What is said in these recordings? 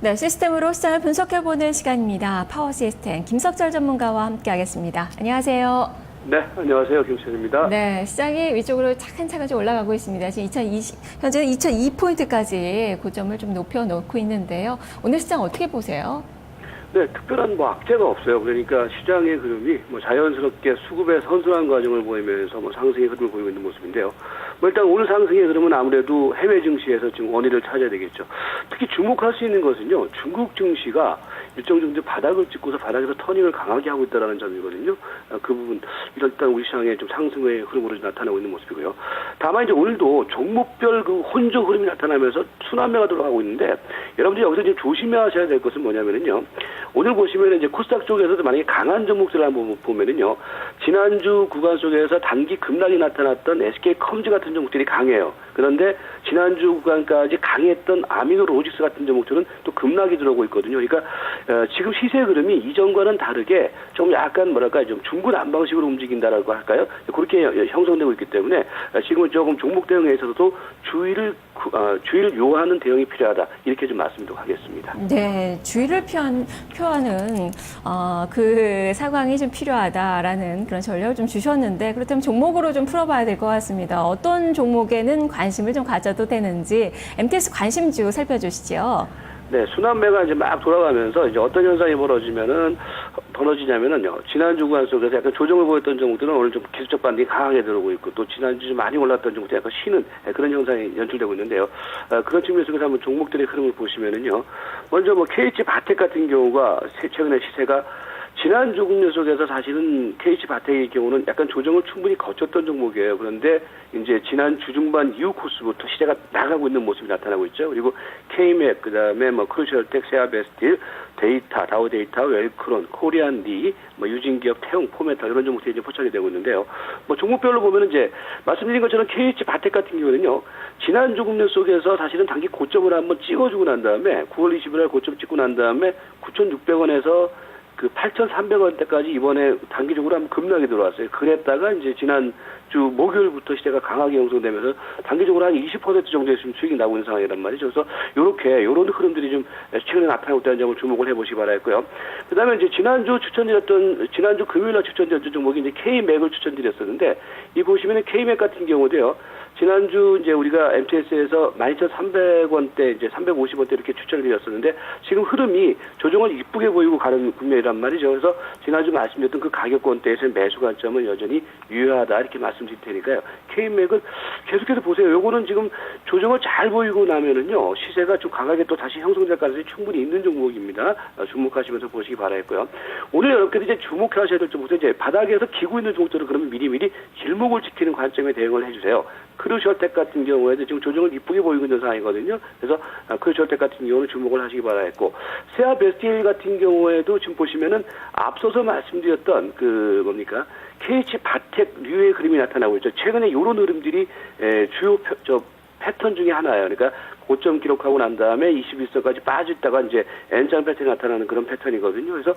네, 시스템으로 시장을 분석해보는 시간입니다. 파워 시스템 김석철 전문가와 함께하겠습니다. 안녕하세요. 네, 안녕하세요. 김석철입니다. 네, 시장이 위쪽으로 차근차근 좀 올라가고 있습니다. 지금 현재는 2002포인트까지 고점을 좀 높여놓고 있는데요. 오늘 시장 어떻게 보세요? 네, 특별한 악재가 없어요. 그러니까 시장의 흐름이 자연스럽게 수급의 선순환 과정을 보이면서 상승의 흐름을 보이고 있는 모습인데요. 일단 오늘 상승의 흐름은 아무래도 해외 증시에서 지금 원인을 찾아야 되겠죠. 특히 주목할 수 있는 것은요, 중국 증시가 일정 정도 바닥을 찍고서 바닥에서 터닝을 강하게 하고 있다는 점이거든요. 그 부분 일단 우리 시장의 좀 상승의 흐름으로 나타나고 있는 모습이고요. 다만 이제 오늘도 종목별 그 혼조 흐름이 나타나면서 순환매가 들어가고 있는데, 여러분들이 여기서 지금 조심하셔야 될 것은 뭐냐면은요, 오늘 보시면 이제 코스닥 쪽에서도 만약에 강한 종목들을 한번 보면은요, 지난주 구간 속에서 단기 급락이 나타났던 SK컴즈 같은 종목들이 강해요. 그런데 지난주 구간까지 강했던 아미노로직스 같은 종목들은 또 급락이 들어오고 있거든요. 그러니까 지금 시세 흐름이 이전과는 다르게 좀 약간 좀 중구난방식으로 움직인다라고 할까요? 그렇게 형성되고 있기 때문에 지금은 조금 종목 대응에 있어서도 주의를 요하는 대응이 필요하다, 이렇게 좀 말씀드리도록 하겠습니다. 네, 주의를 표하는 그 상황이 좀 필요하다라는 그런 전략을 좀 주셨는데, 그렇다면 종목으로 좀 풀어봐야 될 것 같습니다. 어떤 종목에는 관심을 좀 가져도 되는지 MTS 관심주 살펴주시죠. 네, 순환매가 이제 막 돌아가면서 이제 어떤 현상이 벌어지냐면은요, 지난주 구간 속에서 약간 조정을 보였던 종목들은 오늘 좀 기술적 반등이 강하게 들어오고 있고, 또 지난주 좀 많이 올랐던 종목들이 약간 쉬는 그런 현상이 연출되고 있는데요. 그런 측면 속에서 한번 종목들의 흐름을 보시면은요, 먼저 KH 바텍 같은 경우가 최근에 시세가 지난주 국면 속에서 사실은 KH 바텍의 경우는 약간 조정을 충분히 거쳤던 종목이에요. 그런데 이제 지난 주중반 이후 코스부터 시세가 나가고 있는 모습이 나타나고 있죠. 그리고 K맥, 그다음에 크루셜텍, 세아베스틸, 데이터, 다우데이터, 웰크론, 코리안디, 유진기업, 태웅, 포메탈, 이런 종목들이 이제 포착이 되고 있는데요. 종목별로 보면은 이제 말씀드린 것처럼 KH 바텍 같은 경우는요, 지난주 국면 속에서 사실은 단기 고점을 한번 찍어주고 난 다음에 9월 20일 고점 찍고 난 다음에 9,600원에서 8,300원대까지 이번에 단기적으로 한번 급락이 들어왔어요. 그랬다가 이제 지난주 목요일부터 시세가 강하게 형성되면서 단기적으로 한 20% 정도의 수익이 나고 있는 상황이란 말이죠. 그래서 이런 흐름들이 좀 최근에 나타나고 있다는 점을 주목을 해보시기 바라겠고요. 그 다음에 이제 지난주 금요일날 추천드렸던 종목이 이제 K맥을 추천드렸었는데, 이 보시면은 K맥 같은 경우도요, 지난주 이제 우리가 MTS에서 12,300원대, 이제 350원대 이렇게 추천을 드렸었는데, 지금 흐름이 조정을 이쁘게 보이고 가는 국면이란 말이죠. 그래서 지난주 말씀드렸던 그 가격권대에서의 매수 관점은 여전히 유효하다, 이렇게 말씀드릴 테니까요. K맥은 계속해서 보세요. 요거는 지금 조정을 잘 보이고 나면은요, 시세가 좀 강하게 또 다시 형성될 가능성이 충분히 있는 종목입니다. 주목하시면서 보시기 바라겠고요. 오늘 여러분께서 이제 주목하셔야 될 종목들, 이제 바닥에서 기고 있는 종목들은 그러면 미리미리 길목을 지키는 관점에 대응을 해주세요. 크루셜텍 같은 경우에도 지금 조정을 이쁘게 보이고 있는 상황이거든요. 그래서 크루셜텍 같은 경우는 주목을 하시기 바라겠고, 세아베스틸 같은 경우에도 지금 보시면은 앞서서 말씀드렸던 KH 바텍류의 흐름이 나타나고 있죠. 최근에 이런 흐름들이 주요 패턴 중에 하나예요. 그러니까 고점 기록하고 난 다음에 21선까지 빠졌다가 이제 N자 패턴이 나타나는 그런 패턴이거든요. 그래서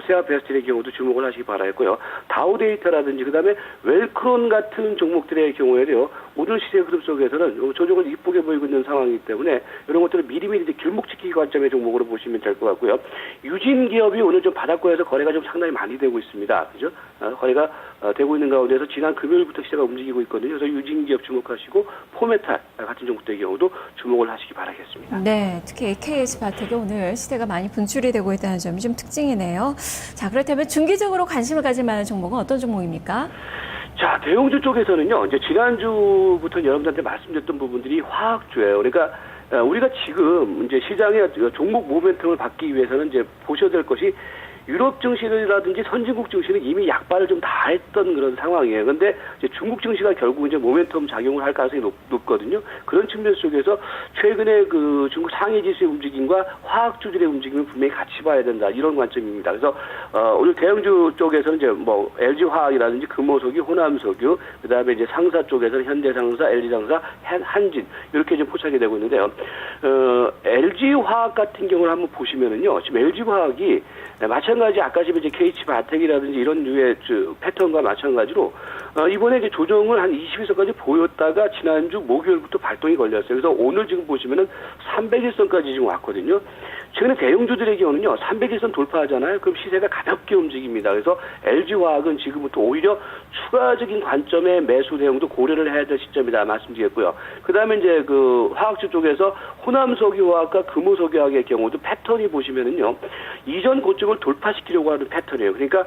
세아베스틸의 경우도 주목을 하시기 바라겠고요. 다우데이터라든지 그다음에 웰크론 같은 종목들의 경우에도요, 오늘 시세 흐름 속에서는 조정을 이쁘게 보이고 있는 상황이기 때문에 이런 것들을 미리미리 이제 길목지키기 관점의 종목으로 보시면 될 것 같고요. 유진기업이 오늘 좀 바닥권에서 거래가 좀 상당히 많이 되고 있습니다. 그죠? 거래가 되고 있는 가운데서 지난 금요일부터 시세가 움직이고 있거든요. 그래서 유진기업 주목하시고, 포메탈 같은 종목들의 경우도 주목을 하시기 바라겠습니다. 네, 특히 KH 바텍이 오늘 시세가 많이 분출이 되고 있다는 점이 좀 특징이네요. 자, 그렇다면 중기적으로 관심을 가질 만한 종목은 어떤 종목입니까? 자, 대형주 쪽에서는요, 이제 지난주부터 여러분들한테 말씀드렸던 부분들이 화학주예요. 그러니까 우리가 지금 이제 시장의 종목 모멘텀을 받기 위해서는 이제 보셔야 될 것이, 유럽 증시라든지 선진국 증시는 이미 약발을 좀 다 했던 그런 상황이에요. 그런데 이제 중국 증시가 결국 이제 모멘텀 작용을 할 가능성이 높거든요. 그런 측면 속에서 최근에 중국 상해 지수의 움직임과 화학주들의 움직임을 분명히 같이 봐야 된다, 이런 관점입니다. 그래서 오늘 대형주 쪽에서는 이제 LG화학이라든지 금호석유, 호남석유, 그다음에 이제 상사 쪽에서는 현대상사, LG상사, 한진, 이렇게 좀 포착이 되고 있는데요. LG화학 같은 경우를 한번 보시면은요, 지금 LG화학이 마찬가지 아까 지금 이제 KH 바텍이라든지 이런 류의 패턴과 마찬가지로 이번에 이제 조정을 한 21선까지 보였다가 지난주 목요일부터 발동이 걸렸어요. 그래서 오늘 지금 보시면은 301선까지 지금 왔거든요. 최근에 대형주들의 경우는요, 300일선 돌파하잖아요. 그럼 시세가 가볍게 움직입니다. 그래서 LG화학은 지금부터 오히려 추가적인 관점의 매수 대응도 고려를 해야 될 시점이다 말씀드리겠고요. 그 다음에 이제 그 화학주 쪽에서 호남석유화학과 금호석유화학의 경우도 패턴이 보시면은요, 이전 고점을 돌파시키려고 하는 패턴이에요. 그러니까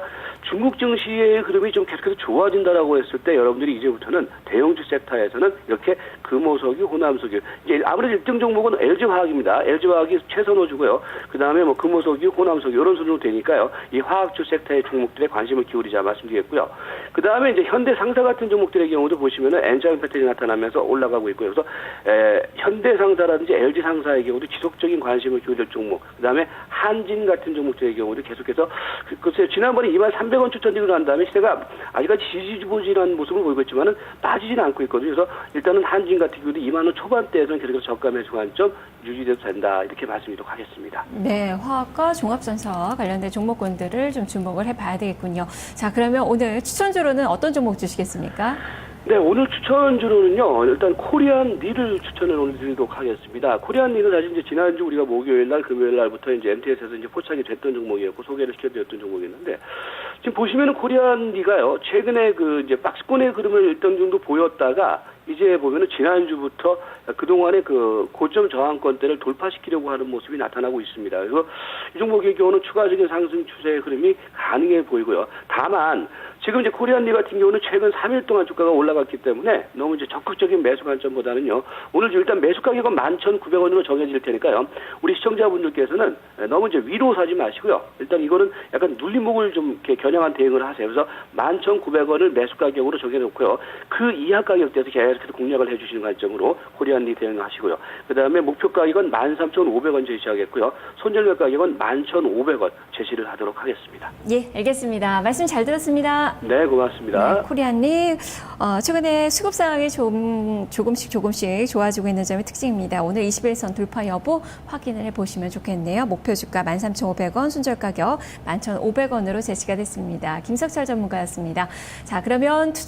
중국 증시의 흐름이 좀 계속해서 좋아진다라고 했을 때 여러분들이 이제부터는 대형주 섹터에서는 이렇게 금호석유, 호남석유, 이제 아무래도 일등 종목은 LG화학입니다. LG화학이 최선호주고요. 그 다음에 뭐 금호석유, 호남석유 이런 순으로 되니까요. 이 화학주 섹터의 종목들에 관심을 기울이자 말씀드리겠고요. 그 다음에 이제 현대상사 같은 종목들의 경우도 보시면은 N자형 패턴이 나타나면서 올라가고 있고요. 그래서 현대상사라든지 LG상사의 경우도 지속적인 관심을 기울일 종목. 그 다음에 한진 같은 종목들의 경우도 계속해서 글쎄요, 지난번에 23,300원 추천드리고 난 다음에 시세가 아직까지 지지부진한 모습을 보이고 있지만은 빠지지는 않고 있거든요. 그래서 일단은 한진 같은 경우도 2만 원 초반대에서는 계속해서 저가 매수 관점 유지돼도 된다 이렇게 말씀드리도록 하겠습니다. 네, 화학과 종합전사 관련된 종목군들을 좀 주목을 해봐야 되겠군요. 자, 그러면 오늘 추천주로는 어떤 종목 주시겠습니까? 네, 오늘 추천주로는요, 일단 코리안리를 추천을 오늘 드리도록 하겠습니다. 코리안리는 사실 이제 지난주 우리가 목요일 날, 금요일 날부터 이제 MTS에서 이제 포착이 됐던 종목이었고, 소개를 시켜드렸던 종목이었는데, 지금 보시면은 코리안리가요, 최근에 그 이제 박스권의 흐름을 일정 정도 보였다가, 이제 보면은 지난주부터 그동안의 그 고점 저항권대를 돌파시키려고 하는 모습이 나타나고 있습니다. 그래서 이 종목의 경우는 추가적인 상승 추세의 흐름이 가능해 보이고요. 다만, 지금 이제 코리안리 같은 경우는 최근 3일 동안 주가가 올라갔기 때문에 너무 이제 적극적인 매수 관점보다는요, 오늘 일단 매수 가격은 11,900원으로 정해질 테니까요, 우리 시청자분들께서는 너무 이제 위로 사지 마시고요. 일단 이거는 약간 눌림목을 좀 이렇게 겨냥한 대응을 하세요. 그래서 11,900원을 매수 가격으로 정해놓고요. 그 이하 가격대에서 계속해서 공략을 해주시는 관점으로 코리안리 대응하시고요. 그 다음에 목표 가격은 13,500원 제시하겠고요. 손절매 가격은 11,500원 제시를 하도록 하겠습니다. 예, 알겠습니다. 말씀 잘 들었습니다. 네, 고맙습니다. 네, 코리안리 최근에 수급 상황이 조금씩 좋아지고 있는 점이 특징입니다. 오늘 21선 돌파 여부 확인을 해보시면 좋겠네요. 목표 주가 13,500원, 손절 가격 11,500원으로 제시가 됐습니다. 김석철 전문가였습니다. 자, 그러면 투자